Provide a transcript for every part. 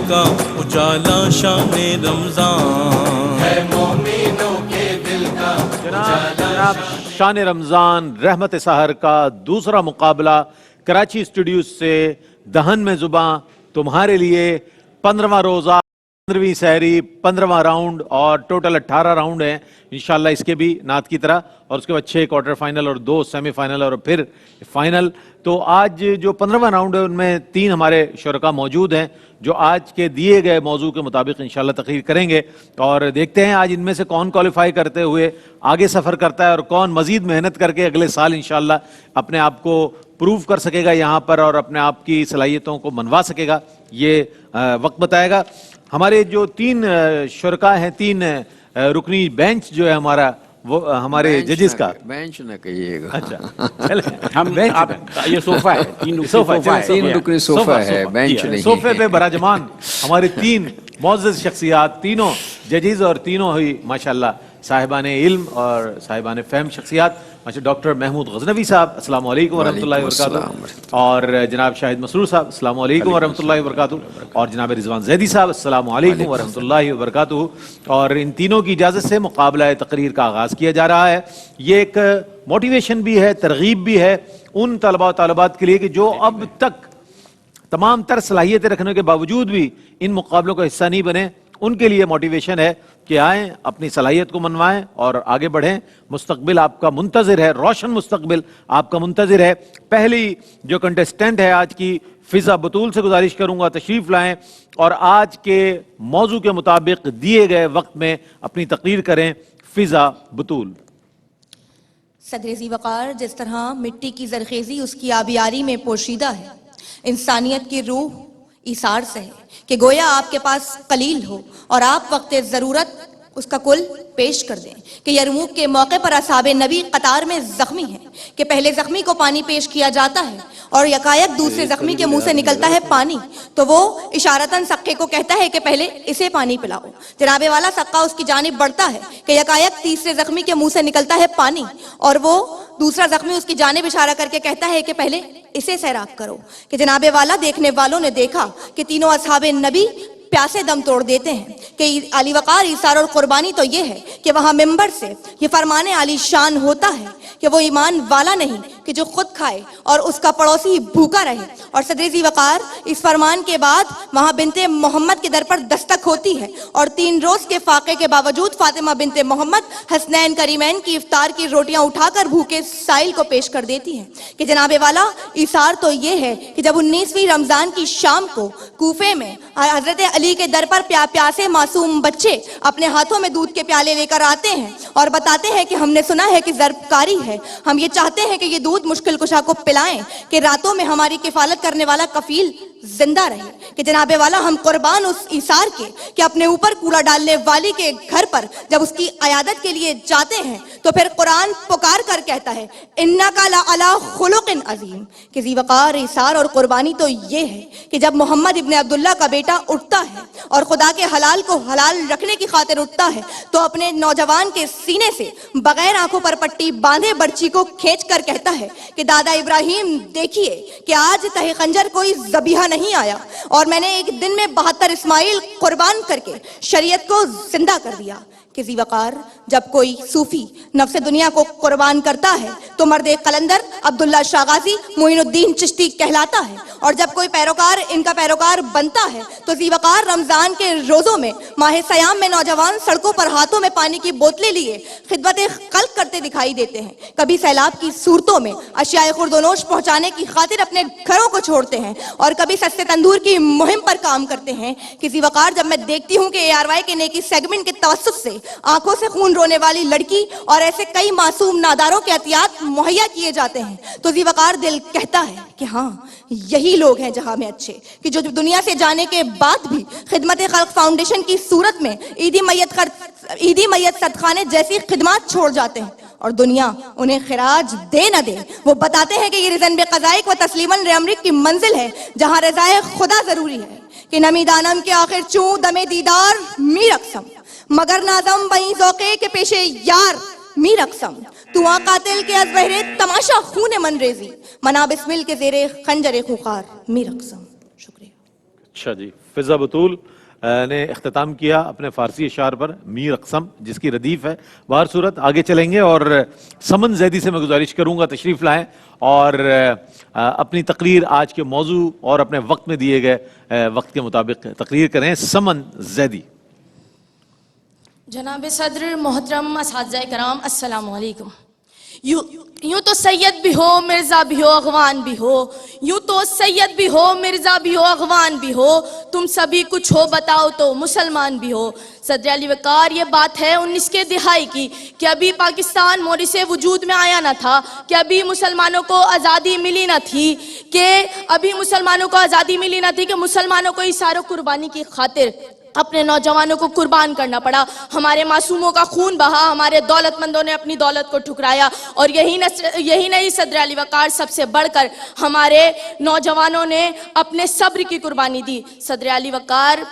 کا اجالا شان رمضان ہے، مومنوں کے دل کا جناب شان رمضان رحمت سحر کا دوسرا مقابلہ کراچی اسٹوڈیو سے دہن میں زباں تمہارے لیے 15واں روزہ، 15ویں سحری، 15واں راؤنڈ اور ٹوٹل 18 راؤنڈ ہیں انشاءاللہ اس کے بھی نعت کی طرح، اور اس کے بعد 6 کوارٹر فائنل اور 2 سیمی فائنل اور پھر فائنل۔ تو آج جو 15واں راؤنڈ ہے ان میں 3 ہمارے شرکاء موجود ہیں جو آج کے دیے گئے موضوع کے مطابق انشاءاللہ تقریر کریں گے، اور دیکھتے ہیں آج ان میں سے کون کوالیفائی کرتے ہوئے آگے سفر کرتا ہے اور کون مزید محنت کر کے اگلے سال انشاءاللہ اپنے آپ کو پروو کر سکے گا یہاں پر اور اپنے آپ کی صلاحیتوں کو منوا سکے گا، یہ وقت بتائے گا۔ ہمارے جو 3 شرکاء ہیں، 3 رکنی بینچ جو ہے ہمارا، وہ ہمارے ججز کا بینچ نہ کہیے گا، اچھا چلیں ہم یہ صوفہ ہے، 3 رکنی صوفہ ہے، بینچ نہیں۔ صوفے پہ براجمان ہمارے 3 معزز شخصیات، تینوں ججز اور تینوں ہی ماشاءاللہ صاحبان علم اور صاحبان فہم شخصیات، ڈاکٹر محمود غزنوی صاحب السلام علیکم ورحمۃ اللہ وبرکاتہ، اور جناب شاہد مسرور صاحب السلام علیکم ورحمۃ اللہ وبرکاتہ، اور جناب رضوان زیدی صاحب السلام علیکم ورحمۃ اللہ وبرکاتہ۔ اور ان تینوں کی اجازت سے مقابلہ تقریر کا آغاز کیا جا رہا ہے۔ یہ ایک موٹیویشن بھی ہے، ترغیب بھی ہے ان طلباء و طالبات کے لیے کہ جو اب تک تمام تر صلاحیتیں رکھنے کے باوجود بھی ان مقابلوں کا حصہ نہیں بنے، ان کے لیے موٹیویشن ہے کہ آئیں، اپنی صلاحیت کو منوائیں اور آگے بڑھیں۔ مستقبل آپ کا منتظر ہے، روشن مستقبل آپ کا منتظر ہے۔ پہلی جو کنٹیسٹنٹ ہے آج کی، فضا بطول سے گزارش کروں گا تشریف لائیں اور آج کے موضوع کے مطابق دیے گئے وقت میں اپنی تقریر کریں۔ فضا بطول۔ صدر ذی وقار، جس طرح مٹی کی زرخیزی اس کی آبیاری میں پوشیدہ ہے، انسانیت کی روح ایثار سے ہے کہ گویا آپ کے پاس قلیل ہو اور آپ وقت ضرورت اس کا کل پیش کر دیں، کہ یرموک کے موقع پر اصحاب نبی قطار میں زخمی ہیں کہ پہلے زخمی کو پانی پیش کیا جاتا ہے اور یکایک دوسرے زخمی کے منہ سے نکلتا ہے پانی، تو وہ اشارتاً سقے کو کہتا ہے کہ پہلے اسے پانی پلاؤ۔ جناب والا سقا اس کی جانب بڑھتا ہے کہ یکایک تیسرے زخمی کے منہ سے نکلتا ہے پانی، اور وہ دوسرا زخمی اس کی جانب اشارہ کر کے کہتا ہے کہ پہلے اسے سیراب کرو، کہ جناب والا دیکھنے والوں نے دیکھا کہ تینوں اصحاب نبی پیاسے دم توڑ دیتے ہیں، کہ علی وقار ایثار اور قربانی تو یہ ہے کہ وہاں ممبر سے یہ فرمان علی شان ہوتا ہے کہ وہ ایمان والا نہیں کہ جو خود کھائے اور اس کا پڑوسی بھوکا رہے، اور صدر ذی وقار اس فرمان کے بعد وہاں بنت محمد کے در پر دستک ہوتی ہے اور 3 روز کے فاقے کے باوجود فاطمہ بنت محمد حسنین کریمین کی افطار کی روٹیاں اٹھا کر بھوکے سائل کو پیش کر دیتی ہیں، کہ جناب والا ایثار تو یہ ہے کہ جب 19ویں رمضان کی شام کو کوفے میں حضرت علی کے در پر پیاسے معصوم بچے اپنے ہاتھوں میں دودھ کے پیالے لے کر آتے ہیں اور بتاتے ہیں کہ ہم نے سنا ہے کہ ضرب کاری ہے، ہم یہ چاہتے ہیں کہ یہ دودھ مشکل کشا کو پلائیں کہ راتوں میں ہماری کفالت کرنے والا کفیل زندہ رہے، کہ جناب والا ہم قربان اس ایثار کے کہ اپنے اوپر کوڑا ڈالنے والی کے گھر پر جب اس کی عیادت کے لیے جاتے ہیں تو پھر قرآن پکار کر کہتا ہے انکا لعلی خلق عظیم، کہ ذی وقار ایثار اور قربانی تو یہ ہے کہ جب محمد ابن عبداللہ کا بیٹا اٹھتا ہے اور خدا کے حلال کو حلال رکھنے کی خاطر اٹھتا ہے تو اپنے نوجوان کے سینے سے بغیر آنکھوں پر پٹی باندھے برچی کو کھینچ کر کہتا ہے کہ دادا ابراہیم دیکھیے کہ آج تہ خنجر کوئی ذبیحہ نہیں آیا اور میں نے ایک دن میں 72 اسماعیل قربان کر کے شریعت کو زندہ کر دیا، کہ ذی وقار جب کوئی صوفی نفس دنیا کو قربان کرتا ہے تو مرد قلندر عبداللہ شاہ غازی معین الدین چشتی کہلاتا ہے، اور جب کوئی پیروکار ان کا پیروکار بنتا ہے تو ذی وقار رمضان کے روزوں میں ماہ سیام میں نوجوان سڑکوں پر ہاتھوں میں پانی کی بوتلیں لیے خدمت خلق کرتے دکھائی دیتے ہیں، کبھی سیلاب کی صورتوں میں اشیاء خوردونوش پہنچانے کی خاطر اپنے گھروں کو چھوڑتے ہیں، اور کبھی سستے تندور کی مہم پر کام کرتے ہیں، کہ ذی وقار جب میں دیکھتی ہوں کہ ARY کے نیکی سیگمنٹ کے توسط سے آنکھوں سے خون رونے والی لڑکی اور ایسے کئی معصوم ناداروں کے عطیات مہیا کیے جاتے ہیں تو ذی وقار دل کہتا ہے کہ ہاں یہی لوگ ہیں جہاں میں اچھے، کہ جو دنیا سے جانے کے بعد بھی خدمت خلق فاؤنڈیشن کی صورت میں عیدی میت صدقانے جیسی خدمات چھوڑ جاتے ہیں، اور دنیا انہیں خراج دے نہ دے وہ بتاتے ہیں کہ یہ رضن بقضائک و تسلیماً امرک کی منزل ہے جہاں رضائے خدا ضروری ہے، کہ نمی دانم کے آخر چوں دم دیدار می رقصم مگر نازم بہیں ذوقے کے پیشے یار می رقصم، تو آن قاتل کے از بہرے تماشا خون من ریزی منا بسمل کے زیر خنجر خوخار می رقصم۔ شکریہ۔ اچھا جی، فضا بطول نے اختتام کیا اپنے فارسی اشعار پر میر اقسم، جس کی ردیف ہے. بہر صورت آگے چلیں گے اور سمن زیدی سے میں گزارش کروں گا تشریف لائیں اور اپنی تقریر آج کے موضوع اور اپنے وقت میں دیے گئے وقت کے مطابق تقریر کریں. سمن زیدی. جناب صدر، محترم اساتذہ کرام، السلام علیکم. یوں تو سید بھی ہو، مرزا بھی ہو، اغوان بھی ہو. یوں تو سید بھی ہو، مرزا بھی ہو، اغوان بھی ہو. تم سبھی کچھ ہو بتاؤ تو مسلمان بھی ہو. صدر علی وقار، یہ بات ہے 19 کے دہائی کی کہ ابھی پاکستان موری سے وجود میں آیا نہ تھا، کہ ابھی مسلمانوں کو آزادی ملی نہ تھی، کہ مسلمانوں کو ایثار و قربانی کی خاطر اپنے نوجوانوں کو قربان کرنا پڑا. ہمارے معصوموں کا خون بہا، ہمارے دولت مندوں نے اپنی دولت کو ٹھکرایا، اور یہی نہیں صدر علی وقار، سب سے بڑھ کر ہمارے نوجوانوں نے اپنے صبر کی قربانی دی. صدر علی وقار،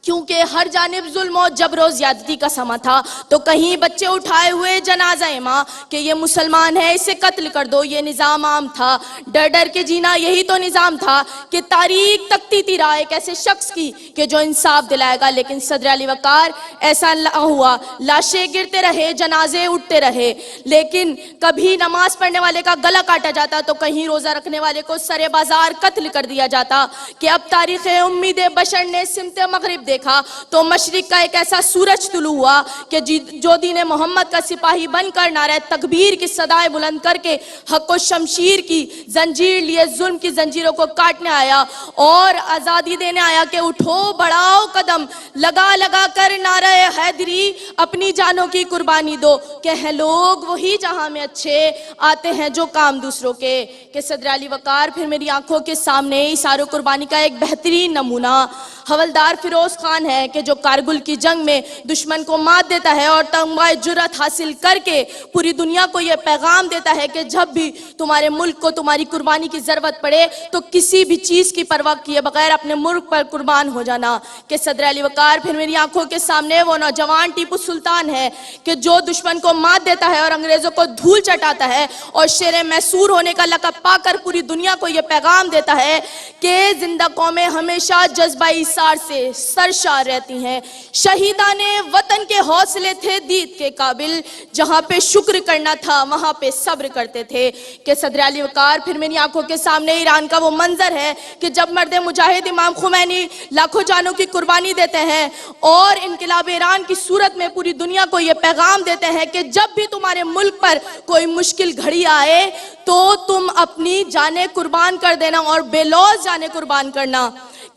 کیونکہ ہر جانب ظلم و جبر و زیادتی کا سما تھا، تو کہیں بچے اٹھائے ہوئے جنازہ ماں کہ یہ مسلمان ہے اسے قتل کر دو، یہ نظام عام تھا. ڈر ڈر کے جینا یہی تو نظام تھا کہ تاریخ تکتی تھی راہ ایک ایسے شخص کی کہ جو انصاف دلائے گا. لیکن صدر علی وقار، ایسا نہ ہوا. لاشیں گرتے رہے، جنازے اٹھتے رہے، لیکن کبھی نماز پڑھنے والے کا گلا کاٹا جاتا تو کہیں روزہ رکھنے والے کو سرے بازار قتل کر دیا جاتا. کہ اب تاریخ امید بشر نے سمت مغرب دیکھا تو مشرق کا ایک ایسا سورج طلوع ہوا کہ جو دین محمد کا سپاہی بن کر نعرہ تکبیر کی صدائیں بلند کر کے حق و شمشیر کی زنجیر لیے ظلم کی زنجیروں کو کاٹنے آیا اور آزادی دینے آیا. کہ اٹھو بڑھاؤ قدم، لگا لگا کر نعرہ حیدری، اپنی جانوں کی قربانی دو. کہ ہیں لوگ وہی جہاں میں اچھے، آتے ہیں جو کام دوسروں کے. کہ صدر علی وقار، پھر میری آنکھوں کے سامنے ایثار و قربانی کا ایک بہترین نمونہ حوالدار فیروز خان ہے کہ جو کارگل کی جنگ میں دشمن کو مات دیتا ہے اور تمغہ جرأت حاصل کر کے پوری دنیا کو یہ پیغام دیتا ہے کہ جب بھی تمہارے ملک کو تمہاری قربانی کی ضرورت پڑے تو کسی بھی چیز کی پرواہ کیے بغیر اپنے ملک پر قربان ہو جانا. کہ صدر علی وقار، پھر میری آنکھوں کے سامنے وہ نوجوان ٹیپو سلطان ہے کہ جو دشمن کو مات دیتا ہے اور انگریزوں کو دھول چٹاتا ہے اور شیر میسور ہونے کا لقب پا کر پوری دنیا کو یہ پیغام دیتا ہے کہ زندہ قومیں ہمیشہ جذبہ ایثار سے سرشار رہتی ہیں. شہیدان وطن کے حوصلے تھے دید کے قابل، جہاں پہ شکر کرنا تھا وہاں پہ صبر کرتے تھے. کہ صدر علی وقار، پھر میری آنکھوں کے سامنے ایران کا وہ منظر ہے کہ جب مرد مجاہد امام خمینی لاکھوں جانوں کی قربانی دیتے ہیں اور انقلاب ایران کی صورت میں پوری دنیا کو یہ پیغام دیتے ہیں کہ جب بھی تمہارے ملک پر کوئی مشکل گھڑی آئے تو تم اپنی جانیں قربان کر دینا اور بے لوث جانیں قربان کرنا.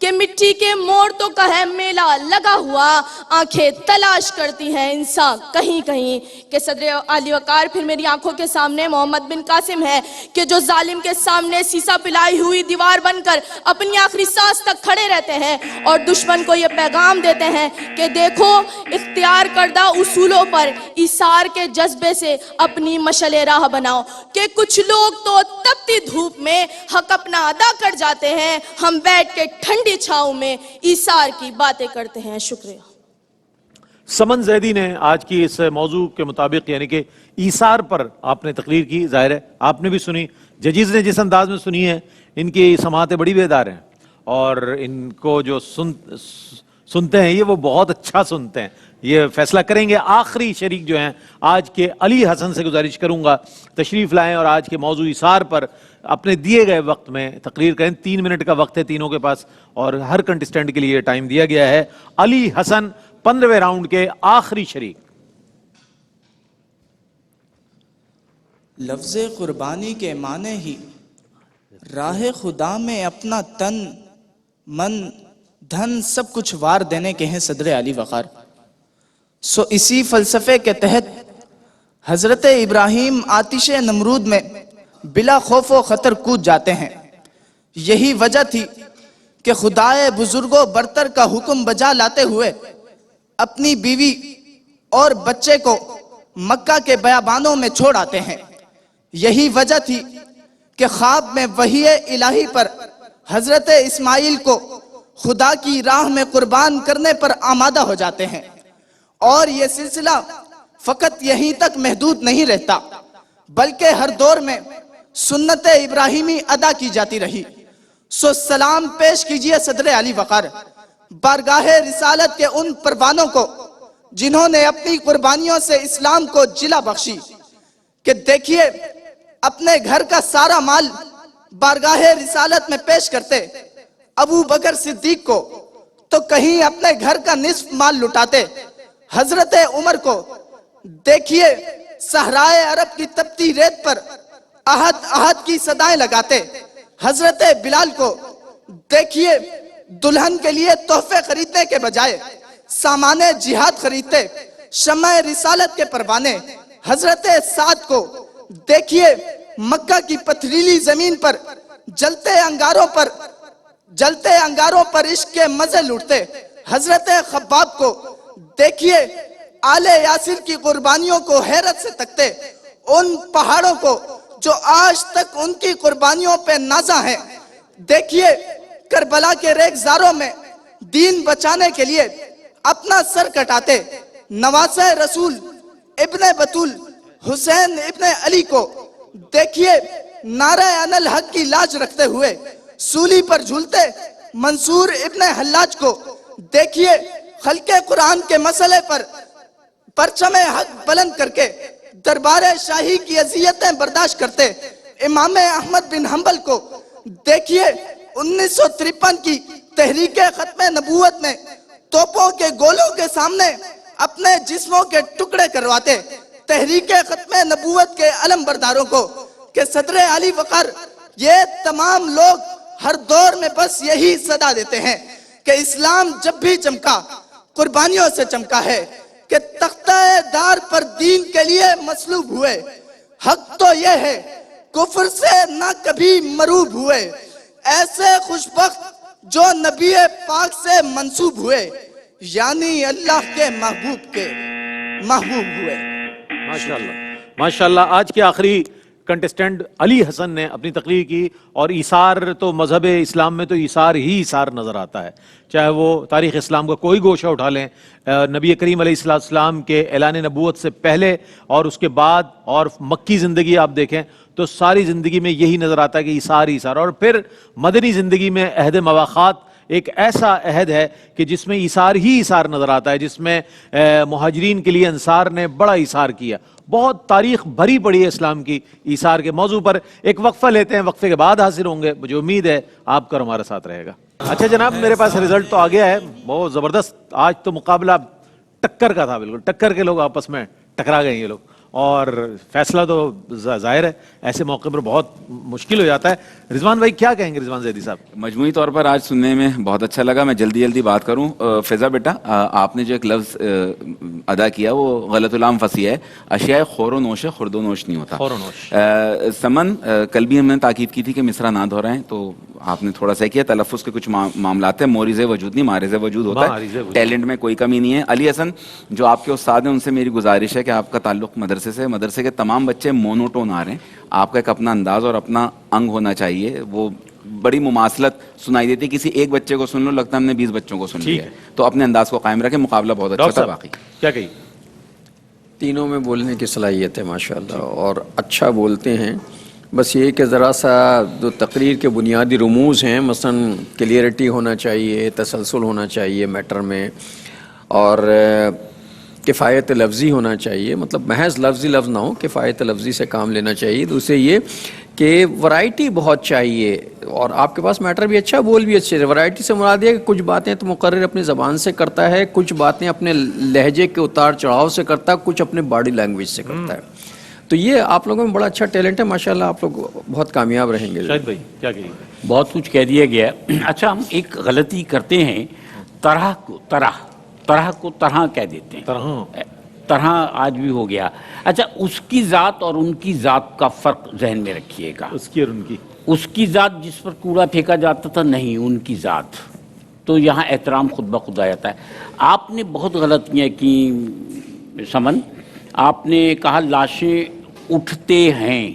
کہ مٹی کے موڑ تو کا ہے میلہ لگا ہوا، آنکھیں تلاش کرتی ہیں انسان کہیں کہیں. کہ صدر علی وقار، پھر میری آنکھوں کے سامنے محمد بن قاسم ہے کہ جو ظالم کے سامنے سیسا پلائی ہوئی دیوار بن کر اپنی آخری سانس تک کھڑے رہتے ہیں اور دشمن کو یہ پیغام دیتے ہیں کہ دیکھو اختیار کردہ اصولوں پر ایثار کے جذبے سے اپنی مشعل راہ بناؤ. کہ کچھ لوگ تو تپتی دھوپ میں حق اپنا ادا کر جاتے ہیں، ہم بیٹھ کے ٹھنڈی چھاؤں میں ایثار کی باتیں کرتے ہیں. شکریہ. سمن زیدی نے آج کی اس موضوع کے مطابق یعنی کہ ایثار پر آپ نے تقریر کی. ظاہر ہے آپ نے بھی سنی، ججیز نے جس انداز میں سنی ہے، ان کی سماعتیں بڑی بیدار ہیں اور ان کو جو سنتے ہیں یہ وہ بہت اچھا سنتے ہیں. یہ فیصلہ کریں گے. آخری شریک جو ہیں آج کے علی حسن سے گزارش کروں گا تشریف لائیں اور آج کے موضوع ایثار پر اپنے دیے گئے وقت میں تقریر کریں. 3 منٹ کا وقت ہے تینوں کے پاس اور ہر کنٹسٹنٹ کے لیے ٹائم دیا گیا ہے. علی حسن 15ویں راؤنڈ کے آخری شریک. لفظ قربانی کے معنی ہی راہ خدا میں اپنا تن، من، دھن سب کچھ وار دینے کے ہیں صدر علی وقار. سو اسی فلسفے کے تحت حضرت ابراہیم آتش نمرود میں بلا خوف و خطر کود جاتے ہیں. یہی وجہ تھی کہ خدائے بزرگ و برتر کا حکم بجا لاتے ہوئے اپنی بیوی اور بچے کو مکہ کے بیابانوں میں چھوڑ آتے ہیں. یہی وجہ تھی کہ خواب میں وحی الہی پر حضرت اسماعیل کو خدا کی راہ میں قربان کرنے پر آمادہ ہو جاتے ہیں. اور یہ سلسلہ فقط یہیں تک محدود نہیں رہتا بلکہ ہر دور میں سنت ابراہیمی ادا کی جاتی رہی. سو سلام پیش کیجئے صدر علی وقار بارگاہ رسالت کے ان پروانوں کو جنہوں نے اپنی قربانیوں سے اسلام کو جلا بخشی، کہ دیکھیے اپنے گھر کا سارا مال بارگاہ رسالت میں پیش کرتے ابو بکر صدیق کو، تو کہیں اپنے گھر کا نصف مال لٹاتے حضرت عمر کو۔ دیکھیے صحرائے عرب کی تپتی ریت پر احد احد کی صدائیں لگاتے حضرت بلال کو۔ دیکھیے دلہن کے لیے تحفے خریدنے کے بجائے سامان جہاد خریدتے شمع رسالت کے پروانے حضرت سعد کو۔ دیکھیے مکہ کی پتھریلی زمین پر جلتے انگاروں پر عشق کے مزے لوٹتے حضرت خباب کو۔ دیکھیے آل یاسر کی قربانیوں کو حیرت سے تکتے ان پہاڑوں کو جو آج تک ان کی قربانیوں پہ نازاں ہیں۔ دیکھیے کربلا کے ریگزاروں میں دین بچانے کے لیے اپنا سر کٹاتے نواسہ رسول ابن بطول حسین ابن علی کو۔ دیکھیے نعرہ ان الحق کی لاج رکھتے ہوئے سولی پر جھولتے منصور ابن حلاج کو۔ دیکھیے خلق قرآن کے مسئلے پر پرچم حق بلند کر کے دربار شاہی کی اذیتیں برداشت کرتے امام احمد بن حنبل کو۔ دیکھیے 1953 کی تحریک ختم نبوت میں توپوں کے گولوں کے سامنے اپنے جسموں کے ٹکڑے کرواتے تحریک ختم نبوت کے علم برداروں کو، کہ صدر علی وقار یہ تمام لوگ ہر دور میں بس یہی صدا دیتے ہیں کہ اسلام جب بھی چمکا قربانیوں سے چمکا ہے، کہ تختہ دار پر دین کے لیے مصلوب ہوئے۔ حق تو یہ ہے کفر سے نہ کبھی مروب ہوئے، ایسے خوشبخت جو نبی پاک سے منسوب ہوئے، یعنی اللہ کے محبوب ہوئے۔ ماشاءاللہ ماشاءاللہ۔ آج کے آخری کنٹسٹنٹ علی حسن نے اپنی تقریر کی، اور ایثار تو مذہب اسلام میں تو ایثار ہی ایثار نظر آتا ہے، چاہے وہ تاریخ اسلام کا کوئی گوشہ اٹھا لیں، نبی کریم علیہ السلام کے اعلان نبوت سے پہلے اور اس کے بعد، اور مکی زندگی آپ دیکھیں تو ساری زندگی میں یہی نظر آتا ہے کہ ایثار ایثار۔ اور پھر مدنی زندگی میں عہد مواخات ایک ایسا عہد ہے کہ جس میں ایثار ہی ایثار نظر آتا ہے، جس میں مہاجرین کے لیے انصار نے بڑا ایثار کیا۔ بہت تاریخ بھری پڑی ہے اسلام کی ایثار کے موضوع پر۔ ایک وقفہ لیتے ہیں، وقفے کے بعد حاضر ہوں گے، مجھے امید ہے آپ کا ہمارے ساتھ رہے گا۔ اچھا جناب، میرے پاس رزلٹ تو آ گیا ہے، بہت زبردست۔ آج تو مقابلہ ٹکر کا تھا، بالکل ٹکر کے لوگ آپس میں ٹکرا گئے یہ لوگ، اور فیصلہ تو ظاہر ہے ایسے موقع پر بہت مشکل ہو جاتا ہے۔ رضوان بھائی کیا کہیں گے؟ رضوان زیدی صاحب، مجموعی طور پر آج سننے میں بہت اچھا لگا۔ میں جلدی بات کروں۔ فضا بیٹا، آپ نے جو ایک لفظ ادا کیا وہ غلط العام فصیح ہے، اشیاء خور و نوش ہے، خرد و نوش نہیں ہوتا۔ خور و نوش۔ سمن، کل بھی ہم نے تاکید کی تھی کہ مصرع نہ دہرائیں، تو آپ نے تھوڑا سا کیا، تلفظ کے کچھ معاملات ہیں، موریز وجود نہیں مارز وجود ہوتا ہے، ٹیلنٹ میں کوئی کمی نہیں ہے۔ علی حسن جو آپ کے استاد ہیں، ان سے میری گزارش ہے کہ آپ کا تعلق مدرسے سے، مدرسے کے تمام بچے مونوٹون آ رہے ہیں، آپ کا ایک اپنا انداز اور اپنا انگ ہونا چاہیے، وہ بڑی مماثلت سنائی دیتی ہے، کسی ایک بچے کو سن لو لگتا ہے ہم نے 20 بچوں کو سن لیا ہے، تو اپنے انداز کو قائم رکھیں۔ مقابلہ بہت اچھا تھا۔ باقی کیا کہی؟ تینوں میں بولنے کی صلاحیت ہے ماشاءاللہ، اور اچھا بولتے ہیں۔ بس یہ کہ ذرا سا جو تقریر کے بنیادی رموز ہیں، مثلا کلیئرٹی ہونا چاہیے، تسلسل ہونا چاہیے میٹر میں، اور کفایت لفظی ہونا چاہیے، مطلب محض لفظ نہ ہو، کفایت لفظی سے کام لینا چاہیے۔ دوسرے یہ کہ ورائٹی بہت چاہیے، اور آپ کے پاس میٹر بھی اچھا، بول بھی اچھے۔ ورائٹی سے مراد یہ کہ کچھ باتیں تو مقرر اپنی زبان سے کرتا ہے، کچھ باتیں اپنے لہجے کے اتار چڑھاؤ سے کرتا ہے، کچھ اپنے باڈی لینگویج سے کرتا ہے۔ تو یہ آپ لوگوں میں بڑا اچھا ٹیلنٹ ہے ماشاءاللہ، آپ لوگ بہت کامیاب رہیں گے۔ شاہد بھائی کیا کہیے؟ بہت کچھ کہہ دیا گیا۔ اچھا، ہم ایک غلطی کرتے ہیں، طرح کو طرح کہہ دیتے ہیں، طرح آج بھی ہو گیا۔ اچھا، اس کی ذات اور ان کی ذات کا فرق ذہن میں رکھیے گا۔ اس کی اور ان کی، اس کی ذات جس پر کوڑا پھینکا جاتا تھا، نہیں، ان کی ذات، تو یہاں احترام خود بخود آ جاتا ہے۔ آپ نے بہت غلطیاں کی سمن، آپ نے کہا لاشیں اٹھتے ہیں،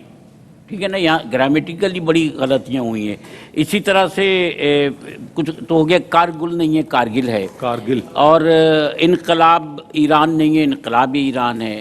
ٹھیک ہے نا، یہاں گرامیٹیکلی بڑی غلطیاں ہوئی ہیں۔ اسی طرح سے کچھ تو ہو گیا، کارگل نہیں ہے، کارگل ہے، کارگل، اور انقلاب ایران نہیں ہے، انقلاب ایران ہے۔